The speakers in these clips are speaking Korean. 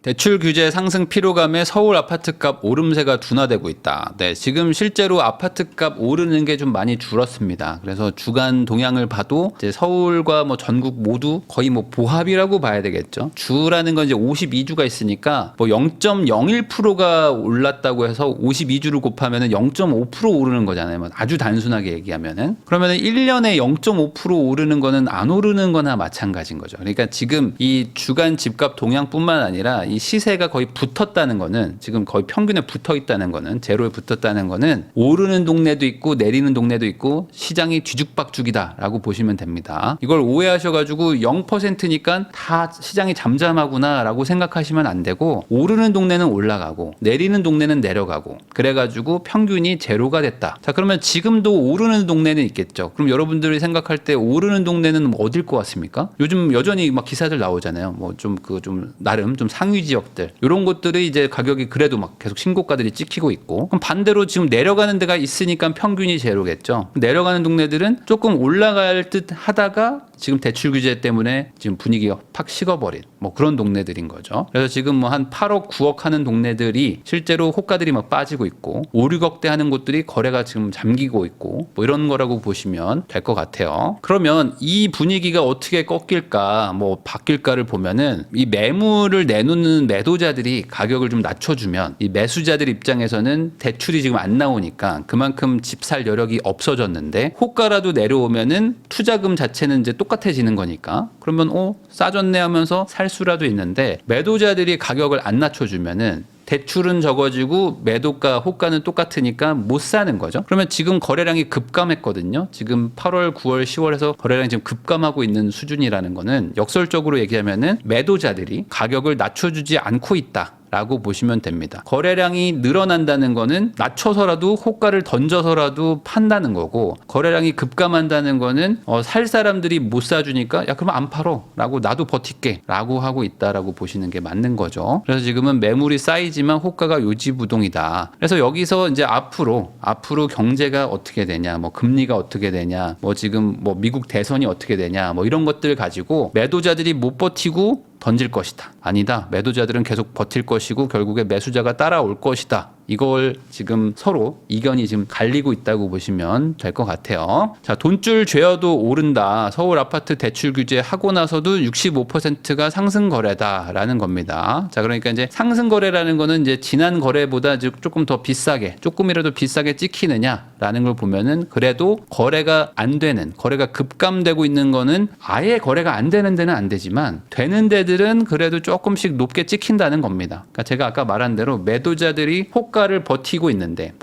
대출 규제 상승 피로감에 서울 아파트값 오름세가 둔화되고 있다. 네, 지금 실제로 아파트값 오르는 게 좀 많이 줄었습니다. 그래서 주간 동향을 봐도 이제 서울과 뭐 전국 모두 거의 뭐 보합이라고 봐야 되겠죠. 주라는 건 이제 52주가 있으니까 뭐 0.01%가 올랐다고 해서 52주를 곱하면은 0.5% 오르는 거잖아요. 뭐 아주 단순하게 얘기하면은 그러면은 1년에 0.5% 오르는 거는 안 오르는 거나 마찬가지인 거죠. 그러니까 지금 이 주간 집값 동향뿐만 아니라 이 시세가 거의 붙었다는 거는 지금 거의 평균에 붙어 있다는 거는 제로에 붙었다는 거는 오르는 동네도 있고 내리는 동네도 있고 시장이 뒤죽박죽이다라고 보시면 됩니다. 이걸 오해하셔가지고 0%니까 다 시장이 잠잠하구나라고 생각하시면 안 되고 오르는 동네는 올라가고 내리는 동네는 내려가고 그래가지고 평균이 제로가 됐다. 자 그러면 지금도 오르는 동네는 있겠죠. 그럼 여러분들이 생각할 때 오르는 동네는 어딜 것 같습니까? 요즘 여전히 막 기사들 나오잖아요. 뭐 좀 나름 좀 상위 지역들 이런 곳들이 이제 가격이 그래도 막 계속 신고가들이 찍히고 있고 그럼 반대로 지금 내려가는 데가 있으니까 평균이 제로겠죠. 내려가는 동네들은 조금 올라갈 듯 하다가 지금 대출 규제 때문에 지금 분위기가 팍 식어버린 뭐 그런 동네들인 거죠. 그래서 지금 뭐 한 8억 9억 하는 동네들이 실제로 호가들이 막 빠지고 있고 5, 6억대 하는 곳들이 거래가 지금 잠기고 있고 뭐 이런 거라고 보시면 될 것 같아요. 그러면 이 분위기가 어떻게 꺾일까 뭐 바뀔까를 보면은 이 매물을 내놓는 매도자들이 가격을 좀 낮춰주면 이 매수자들 입장에서는 대출이 지금 안 나오니까 그만큼 집 살 여력이 없어졌는데 호가라도 내려오면은 투자금 자체는 이제 똑같아지는 거니까 그러면 싸졌네 하면서 살 수라도 있는데 매도자들이 가격을 안 낮춰주면은 대출은 적어지고 매도가 호가는 똑같으니까 못 사는 거죠. 그러면 지금 거래량이 급감했거든요. 지금 8월, 9월, 10월에서 거래량이 지금 급감하고 있는 수준이라는 거는 역설적으로 얘기하면은 매도자들이 가격을 낮춰주지 않고 있다. 라고 보시면 됩니다. 거래량이 늘어난다는 거는 낮춰서라도 호가를 던져서라도 판다는 거고 거래량이 급감한다는 거는 살 사람들이 못 사주니까 야 그러면 안 팔어 라고 나도 버틸게 라고 하고 있다라고 보시는 게 맞는 거죠. 그래서 지금은 매물이 쌓이지만 호가가 요지부동이다. 그래서 여기서 이제 앞으로 경제가 어떻게 되냐 뭐 금리가 어떻게 되냐 뭐 지금 뭐 미국 대선이 어떻게 되냐 뭐 이런 것들 가지고 매도자들이 못 버티고 던질 것이다. 아니다. 매도자들은 계속 버틸 것이고 결국에 매수자가 따라올 것이다. 이걸 지금 서로 이견이 지금 갈리고 있다고 보시면 될 것 같아요. 자, 돈줄 죄어도 오른다. 서울 아파트 대출 규제 하고 나서도 65%가 상승 거래다라는 겁니다. 자, 그러니까 이제 상승 거래라는 거는 이제 지난 거래보다 조금 더 비싸게, 조금이라도 비싸게 찍히느냐라는 걸 보면은 그래도 거래가 안 되는, 거래가 급감되고 있는 거는 아예 거래가 안 되는 데는 안 되지만 되는 데들은 그래도 조금씩 높게 찍힌다는 겁니다. 그러니까 제가 아까 말한 대로 매도자들이 호가를 버티고 있는데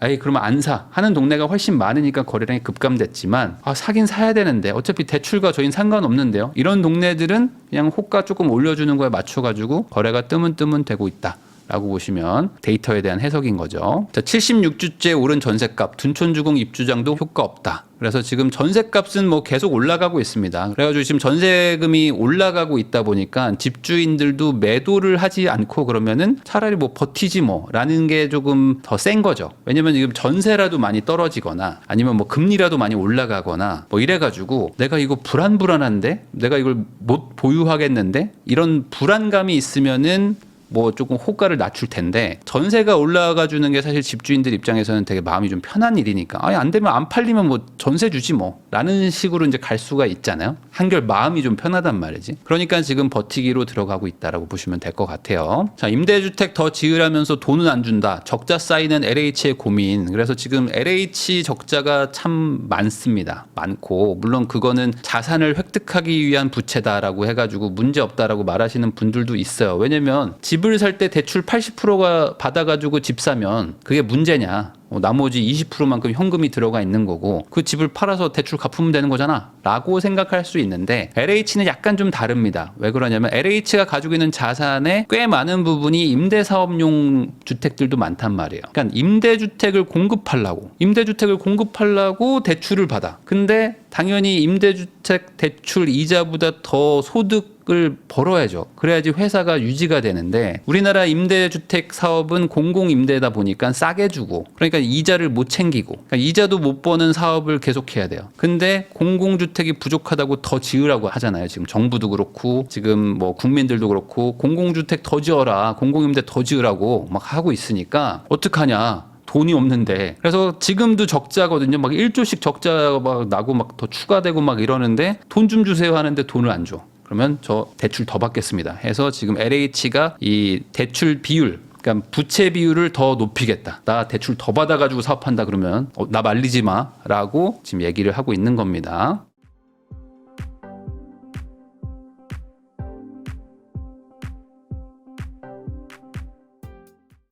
에이 그러면 안 사 하는 동네가 훨씬 많으니까 거래량이 급감됐지만 사긴 사야 되는데 어차피 대출과 저희는 상관없는데요. 이런 동네들은 그냥 호가 조금 올려주는 거에 맞춰가지고 거래가 뜨문뜨문 되고 있다. 라고 보시면 데이터에 대한 해석인 거죠. 자, 76주째 오른 전셋값, 둔촌주공 입주장도 효과 없다. 그래서 지금 전셋값은 뭐 계속 올라가고 있습니다. 그래가지고 지금 전세금이 올라가고 있다 보니까 집주인들도 매도를 하지 않고 그러면은 차라리 뭐 버티지 뭐 라는 게 조금 더 센 거죠. 왜냐면 지금 전세라도 많이 떨어지거나 아니면 뭐 금리라도 많이 올라가거나 뭐 이래가지고 내가 이거 불안한데 내가 이걸 못 보유하겠는데 이런 불안감이 있으면은 뭐 조금 호가를 낮출 텐데 전세가 올라가 주는 게 사실 집주인들 입장에서는 되게 마음이 좀 편한 일이니까 안 되면 안 팔리면 뭐 전세 주지 뭐 라는 식으로 이제 갈 수가 있잖아요. 한결 마음이 좀 편하단 말이지. 그러니까 지금 버티기로 들어가고 있다라고 보시면 될 것 같아요. 자, 임대주택 더 지으라면서 돈은 안 준다. 적자 쌓이는 LH의 고민. 그래서 지금 LH 적자가 참 많습니다. 많고 물론 그거는 자산을 획득하기 위한 부채다라고 해가지고 문제 없다라고 말하시는 분들도 있어요. 왜냐면 집을 살 때 대출 80%가 받아가지고 집 사면 그게 문제냐. 나머지 20%만큼 현금이 들어가 있는 거고 그 집을 팔아서 대출 갚으면 되는 거잖아 라고 생각할 수 있는데 LH는 약간 좀 다릅니다. 왜 그러냐면 LH가 가지고 있는 자산의 꽤 많은 부분이 임대사업용 주택들도 많단 말이에요. 그러니까 임대주택을 공급하려고 대출을 받아. 근데 당연히 임대주택 대출 이자보다 더 소득 수익을 벌어야죠. 그래야지 회사가 유지가 되는데 우리나라 임대주택 사업은 공공임대다 보니까 싸게 주고 그러니까 이자를 못 챙기고 그러니까 이자도 못 버는 사업을 계속해야 돼요. 근데 공공주택이 부족하다고 더 지으라고 하잖아요. 지금 정부도 그렇고 지금 뭐 국민들도 그렇고 공공주택 더 지어라 공공임대 더 지으라고 막 하고 있으니까 어떡하냐. 돈이 없는데. 그래서 지금도 적자거든요. 막 1조씩 적자가 막 나고 막 더 추가되고 막 이러는데 돈 좀 주세요 하는데 돈을 안 줘. 그러면 저 대출 더 받겠습니다. 해서 지금 LH가 이 대출 비율 그러니까 부채 비율을 더 높이겠다. 나 대출 더 받아가지고 사업한다 그러면 나 말리지 마라고 지금 얘기를 하고 있는 겁니다.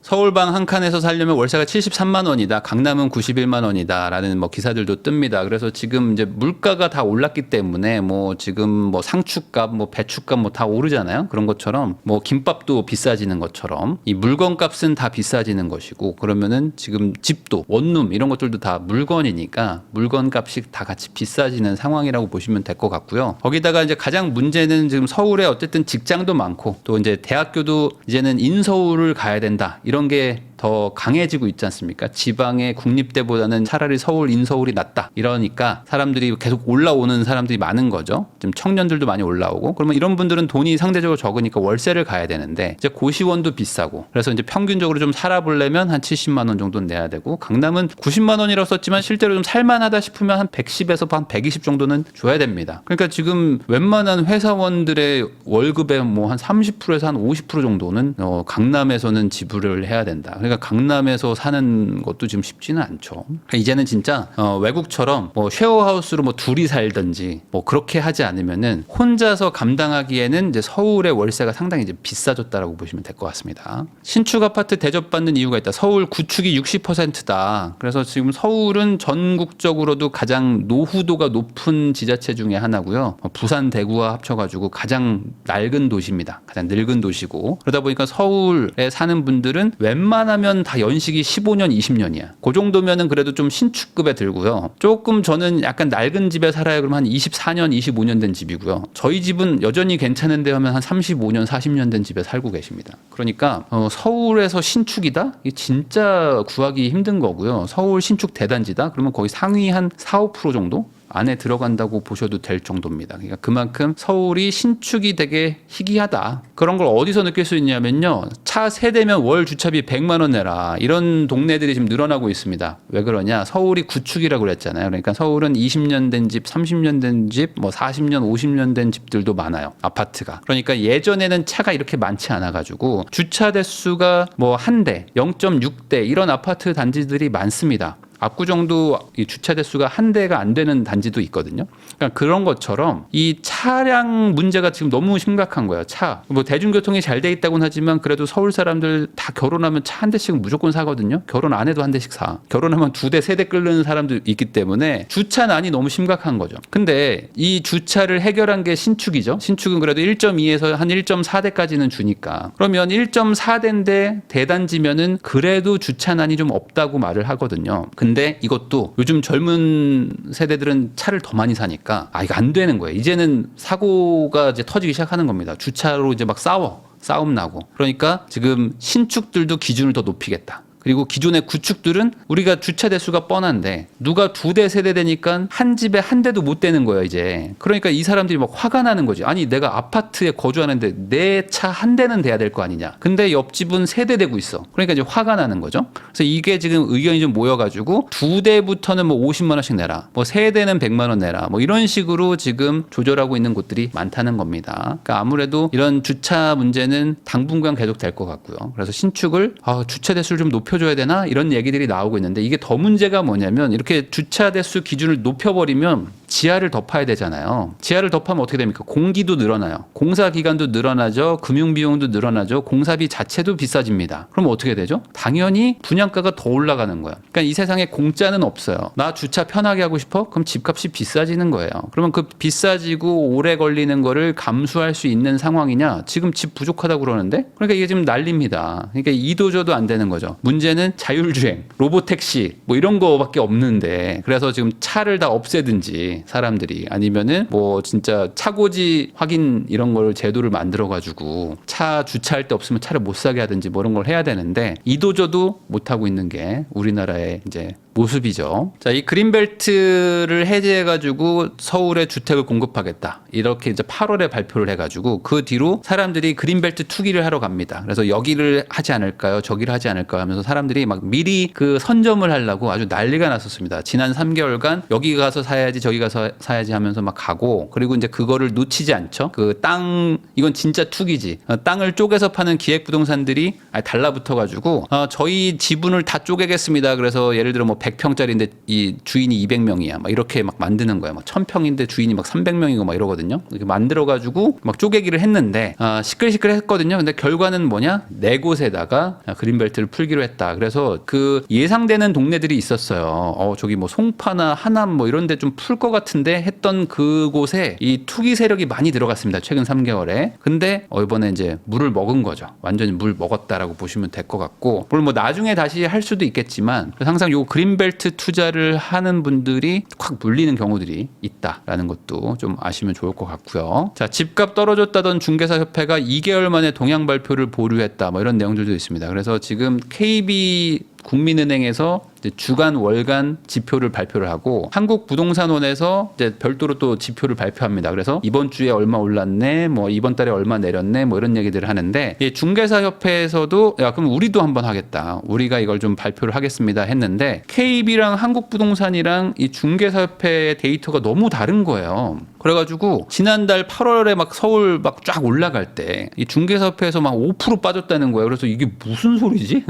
서울방 한 칸에서 살려면 월세가 73만 원이다. 강남은 91만 원이다라는 뭐 기사들도 뜹니다. 그래서 지금 이제 물가가 다 올랐기 때문에 뭐 지금 뭐 상추값, 뭐 배추값 뭐 다 오르잖아요. 그런 것처럼 뭐 김밥도 비싸지는 것처럼 이 물건값은 다 비싸지는 것이고 그러면은 지금 집도 원룸 이런 것들도 다 물건이니까 물건값이 다 같이 비싸지는 상황이라고 보시면 될 것 같고요. 거기다가 이제 가장 문제는 지금 서울에 어쨌든 직장도 많고 또 이제 대학교도 이제는 인서울을 가야 된다. 이런 게 더 강해지고 있지 않습니까? 지방의 국립대보다는 차라리 서울, 인서울이 낫다. 이러니까 사람들이 계속 올라오는 사람들이 많은 거죠. 지금 청년들도 많이 올라오고 그러면 이런 분들은 돈이 상대적으로 적으니까 월세를 가야 되는데 이제 고시원도 비싸고 그래서 이제 평균적으로 좀 살아보려면 한 70만 원 정도는 내야 되고 강남은 90만 원이라고 썼지만 실제로 좀 살만하다 싶으면 한 110에서 한 120 정도는 줘야 됩니다. 그러니까 지금 웬만한 회사원들의 월급의 뭐 한 30%에서 한 50% 정도는 강남에서는 지불을 해야 된다. 그러니까 강남에서 사는 것도 지금 쉽지는 않죠. 그러니까 이제는 진짜 외국처럼 뭐 쉐어하우스로 뭐 둘이 살든지 뭐 그렇게 하지 않으면은 혼자서 감당하기에는 이제 서울의 월세가 상당히 이제 비싸졌다라고 보시면 될 것 같습니다. 신축 아파트 대접받는 이유가 있다. 서울 구축이 60%다. 그래서 지금 서울은 전국적으로도 가장 노후도가 높은 지자체 중에 하나고요. 부산, 대구와 합쳐가지고 가장 낡은 도시입니다. 가장 늙은 도시고 그러다 보니까 서울에 사는 분들은 웬만하면 다 연식이 15년, 20년이야. 그 정도면은 그래도 좀 신축급에 들고요. 조금 저는 약간 낡은 집에 살아요. 그러면 한 24년, 25년 된 집이고요. 저희 집은 여전히 괜찮은데 하면 한 35년, 40년 된 집에 살고 계십니다. 그러니까 서울에서 신축이다? 이게 진짜 구하기 힘든 거고요. 서울 신축 대단지다? 그러면 거의 상위 한 4, 5% 정도? 안에 들어간다고 보셔도 될 정도입니다. 그러니까 그만큼 서울이 신축이 되게 희귀하다. 그런 걸 어디서 느낄 수 있냐면요. 차 3대면 월 주차비 100만 원 내라. 이런 동네들이 지금 늘어나고 있습니다. 왜 그러냐? 서울이 구축이라고 그랬잖아요. 그러니까 서울은 20년 된 집, 30년 된 집, 뭐 40년, 50년 된 집들도 많아요. 아파트가. 그러니까 예전에는 차가 이렇게 많지 않아가지고 주차 대수가 뭐 1대, 0.6대 이런 아파트 단지들이 많습니다. 압구정도 이 주차 대수가 1대가 안 되는 단지도 있거든요. 그러니까 그런 것처럼 이 차량 문제가 지금 너무 심각한 거예요. 차. 뭐 대중교통이 잘 돼 있다고는 하지만 그래도 서울 사람들 다 결혼하면 차 한 대씩은 무조건 사거든요. 결혼 안 해도 한 대씩 사. 결혼하면 2대, 3대 끓는 사람도 있기 때문에 주차난이 너무 심각한 거죠. 근데 이 주차를 해결한 게 신축이죠. 신축은 그래도 1.2에서 한 1.4대까지는 주니까. 그러면 1.4대인데 대단지면은 그래도 주차난이 좀 없다고 말을 하거든요. 근데 이것도 요즘 젊은 세대들은 차를 더 많이 사니까 이거 안 되는 거예요. 이제는 사고가 이제 터지기 시작하는 겁니다. 주차로 이제 막 싸움 나고. 그러니까 지금 신축들도 기준을 더 높이겠다. 그리고 기존의 구축들은 우리가 주차 대수가 뻔한데 누가 2대, 3대 되니까 한 집에 1대도 못 되는 거예요, 이제. 그러니까 이 사람들이 막 화가 나는 거지. 아니, 내가 아파트에 거주하는데 내 차 1대는 돼야 될 거 아니냐. 근데 옆집은 3대 되고 있어. 그러니까 이제 화가 나는 거죠. 그래서 이게 지금 의견이 좀 모여가지고 2대부터는 뭐 50만 원씩 내라. 뭐 3대는 100만 원 내라. 뭐 이런 식으로 지금 조절하고 있는 곳들이 많다는 겁니다. 그러니까 아무래도 이런 주차 문제는 당분간 계속 될 것 같고요. 그래서 신축을 주차 대수를 좀 높여줘야 되나 이런 얘기들이 나오고 있는데 이게 더 문제가 뭐냐면 이렇게 주차 대수 기준을 높여버리면 지하를 덮어야 되잖아요. 지하를 덮으면 어떻게 됩니까? 공기도 늘어나요. 공사 기간도 늘어나죠. 금융 비용도 늘어나죠. 공사비 자체도 비싸집니다. 그럼 어떻게 되죠? 당연히 분양가가 더 올라가는 거예요. 그러니까 이 세상에 공짜는 없어요. 나 주차 편하게 하고 싶어? 그럼 집값이 비싸지는 거예요. 그러면 그 비싸지고 오래 걸리는 거를 감수할 수 있는 상황이냐? 지금 집 부족하다고 그러는데? 그러니까 이게 지금 난립니다. 그러니까 이도저도 안 되는 거죠. 문제는 자율주행, 로보택시 뭐 이런 거밖에 없는데 그래서 지금 차를 다 없애든지 사람들이 아니면은 뭐 진짜 차고지 확인 이런 걸 제도를 만들어 가지고 차 주차할 데 없으면 차를 못 사게 하든지 뭐 이런 걸 해야 되는데 이도저도 못 하고 있는 게 우리나라의 이제 모습이죠. 자, 이 그린벨트를 해제해가지고 서울에 주택을 공급하겠다. 이렇게 이제 8월에 발표를 해가지고 그 뒤로 사람들이 그린벨트 투기를 하러 갑니다. 그래서 여기를 하지 않을까요? 저기를 하지 않을까요? 하면서 사람들이 막 미리 그 선점을 하려고 아주 난리가 났었습니다. 지난 3개월간 여기 가서 사야지 저기 가서 사야지 하면서 막 가고 그리고 이제 그거를 놓치지 않죠. 그 땅, 이건 진짜 투기지. 땅을 쪼개서 파는 기획부동산들이 달라붙어가지고 저희 지분을 다 쪼개겠습니다. 그래서 예를 들어 뭐 100평짜리인데 이 주인이 200명이야. 막 이렇게 막 만드는 거야. 막 1000평인데 주인이 막 300명이고 막 이러거든요. 이렇게 만들어가지고 막 쪼개기를 했는데 시끌시끌 했거든요. 근데 결과는 뭐냐? 4곳에다가 그린벨트를 풀기로 했다. 그래서 그 예상되는 동네들이 있었어요. 저기 뭐 송파나 하남 뭐 이런 데 좀 풀 것 같은데 했던 그곳에 이 투기 세력이 많이 들어갔습니다. 최근 3개월에. 근데 이번에 이제 물을 먹은 거죠. 완전히 물 먹었다라고 보시면 될 것 같고 물론 뭐 나중에 다시 할 수도 있겠지만 항상 요 그린벨트 투자를 하는 분들이 확 물리는 경우들이 있다라는 것도 좀 아시면 좋을 것 같고요. 자, 집값 떨어졌다던 중개사협회가 2개월 만에 동향 발표를 보류했다. 뭐 이런 내용들도 있습니다. 그래서 지금 KB 국민은행에서 이제 주간 월간 지표를 발표를 하고 한국부동산원에서 이제 별도로 또 지표를 발표합니다. 그래서 이번 주에 얼마 올랐네, 뭐 이번 달에 얼마 내렸네, 뭐 이런 얘기들을 하는데 중개사협회에서도 야 그럼 우리도 한번 하겠다. 우리가 이걸 좀 발표를 하겠습니다 했는데 KB랑 한국부동산이랑 이 중개사협회의 데이터가 너무 다른 거예요. 그래가지고 지난달 8월에 막 서울 막 쫙 올라갈 때 이 중개사협회에서 막 5% 빠졌다는 거예요. 그래서 이게 무슨 소리지?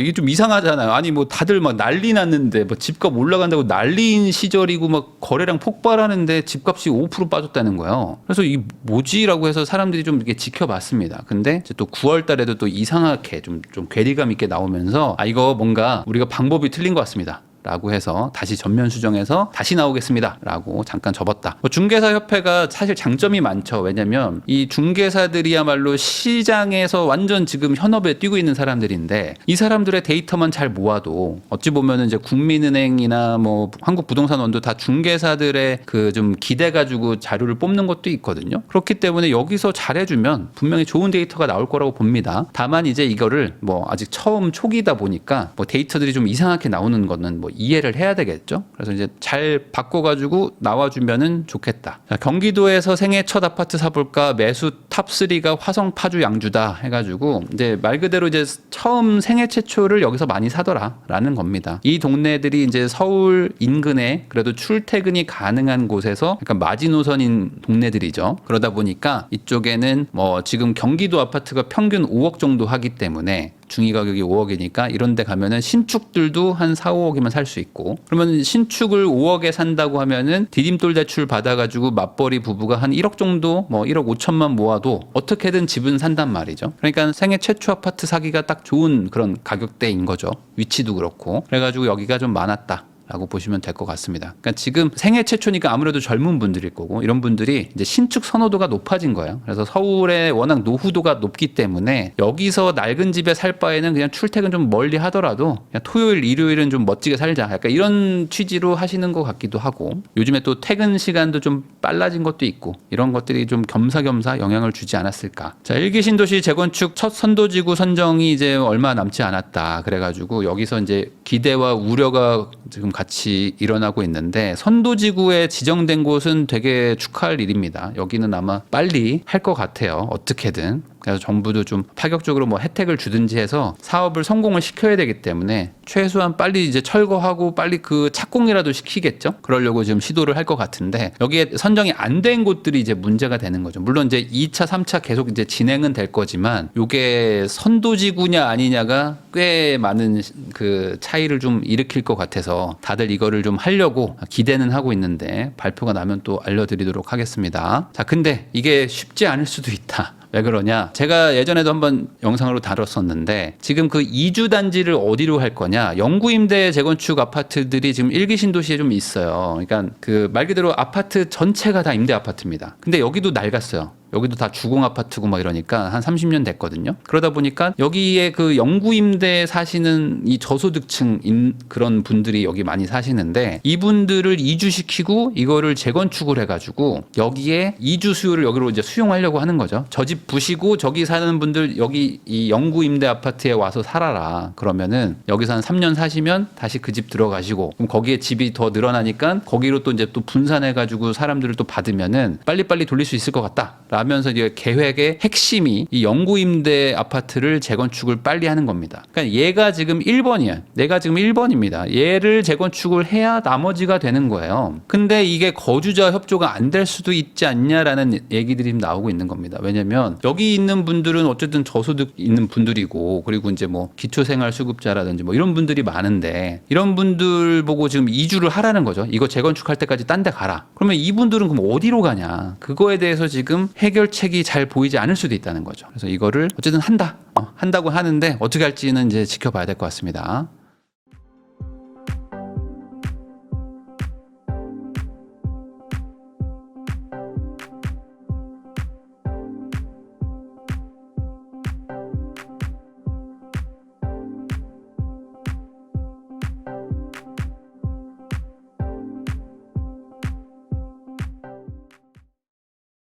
이게 좀 이상하잖아요. 아니 뭐 다들 막 난리 났는데 뭐 집값 올라간다고 난리인 시절이고 막 거래량 폭발하는데 집값이 5% 빠졌다는 거예요. 그래서 이게 뭐지라고 해서 사람들이 좀 이렇게 지켜봤습니다. 근데 이제 또 9월 달에도 또 이상하게 좀 괴리감 있게 나오면서 이거 뭔가 우리가 방법이 틀린 것 같습니다. 라고 해서 다시 전면 수정해서 다시 나오겠습니다 라고 잠깐 접었다. 중개사협회가 사실 장점이 많죠. 왜냐면 이 중개사들이야말로 시장에서 완전 지금 현업에 뛰고 있는 사람들인데 이 사람들의 데이터만 잘 모아도 어찌 보면 이제 국민은행이나 뭐 한국부동산원도 다 중개사들의 그 좀 기대 가지고 자료를 뽑는 것도 있거든요. 그렇기 때문에 여기서 잘해주면 분명히 좋은 데이터가 나올 거라고 봅니다. 다만 이제 이거를 뭐 아직 처음 초기다 보니까 뭐 데이터들이 좀 이상하게 나오는 거는 뭐 이해를 해야 되겠죠. 그래서 이제 잘 바꿔가지고 나와주면은 좋겠다. 자, 경기도에서 생애 첫 아파트 사볼까 매수 탑3가 화성, 파주, 양주다 해가지고 이제 말 그대로 이제 처음 생애 최초를 여기서 많이 사더라라는 겁니다. 이 동네들이 이제 서울 인근에 그래도 출퇴근이 가능한 곳에서 약간 마지노선인 동네들이죠. 그러다 보니까 이쪽에는 뭐 지금 경기도 아파트가 평균 5억 정도 하기 때문에 중위 가격이 5억이니까 이런 데 가면은 신축들도 한 4, 5억이면 살 수 있고 그러면 신축을 5억에 산다고 하면은 디딤돌 대출 받아가지고 맞벌이 부부가 한 1억 정도 뭐 1억 5천만 모아도 어떻게든 집은 산단 말이죠. 그러니까 생애 최초 아파트 사기가 딱 좋은 그런 가격대인 거죠. 위치도 그렇고 그래가지고 여기가 좀 많았다. 라고 보시면 될 것 같습니다. 그러니까 지금 생애 최초니까 아무래도 젊은 분들일 거고 이런 분들이 이제 신축 선호도가 높아진 거예요. 그래서 서울에 워낙 노후도가 높기 때문에 여기서 낡은 집에 살 바에는 그냥 출퇴근 좀 멀리 하더라도 그냥 토요일, 일요일은 좀 멋지게 살자. 약간 이런 취지로 하시는 것 같기도 하고 요즘에 또 퇴근 시간도 좀 빨라진 것도 있고 이런 것들이 좀 겸사겸사 영향을 주지 않았을까. 자, 1기 신도시 재건축 첫 선도지구 선정이 이제 얼마 남지 않았다. 그래가지고 여기서 이제 기대와 우려가 지금 같이 일어나고 있는데 선도지구에 지정된 곳은 되게 축하할 일입니다. 여기는 아마 빨리 할 것 같아요. 어떻게든. 그래서 정부도 좀 파격적으로 뭐 혜택을 주든지 해서 사업을 성공을 시켜야 되기 때문에 최소한 빨리 이제 철거하고 빨리 그 착공이라도 시키겠죠. 그러려고 지금 시도를 할 것 같은데 여기에 선정이 안 된 곳들이 이제 문제가 되는 거죠. 물론 이제 2차, 3차 계속 이제 진행은 될 거지만 요게 선도지구냐 아니냐가 꽤 많은 그 차이를 좀 일으킬 것 같아서 다들 이거를 좀 하려고 기대는 하고 있는데 발표가 나면 또 알려드리도록 하겠습니다. 자, 근데 이게 쉽지 않을 수도 있다. 왜 그러냐? 제가 예전에도 한번 영상으로 다뤘었는데 지금 그 이주 단지를 어디로 할 거냐? 영구임대 재건축 아파트들이 지금 1기 신도시에 좀 있어요. 그러니까 그 말 그대로 아파트 전체가 다 임대 아파트입니다. 근데 여기도 낡았어요. 여기도 다 주공 아파트고 막 이러니까 한 30년 됐거든요. 그러다 보니까 여기에 그 영구 임대 사시는 이 저소득층 그런 분들이 여기 많이 사시는데 이분들을 이주시키고 이거를 재건축을 해가지고 여기에 이주 수요를 여기로 이제 수용하려고 하는 거죠. 저 집 부시고 저기 사는 분들 여기 이 영구 임대 아파트에 와서 살아라. 그러면은 여기서 한 3년 사시면 다시 그 집 들어가시고 그럼 거기에 집이 더 늘어나니까 거기로 또 이제 또 분산해가지고 사람들을 또 받으면은 빨리빨리 돌릴 수 있을 것 같다. 라면서 이제 계획의 핵심이 이 영구 임대 아파트를 재건축을 빨리 하는 겁니다. 그러니까 얘가 지금 1번이야. 내가 지금 1번입니다. 얘를 재건축을 해야 나머지가 되는 거예요. 근데 이게 거주자 협조가 안 될 수도 있지 않냐라는 얘기들이 나오고 있는 겁니다. 왜냐면 여기 있는 분들은 어쨌든 저소득 있는 분들이고 그리고 이제 뭐 기초생활수급자라든지 뭐 이런 분들이 많은데 이런 분들 보고 지금 이주를 하라는 거죠. 이거 재건축할 때까지 딴 데 가라. 그러면 이분들은 그럼 어디로 가냐. 그거에 대해서 지금 해결책이 잘 보이지 않을 수도 있다는 거죠. 그래서 이거를 어쨌든 한다고 하는데 어떻게 할지는 이제 지켜봐야 될 것 같습니다.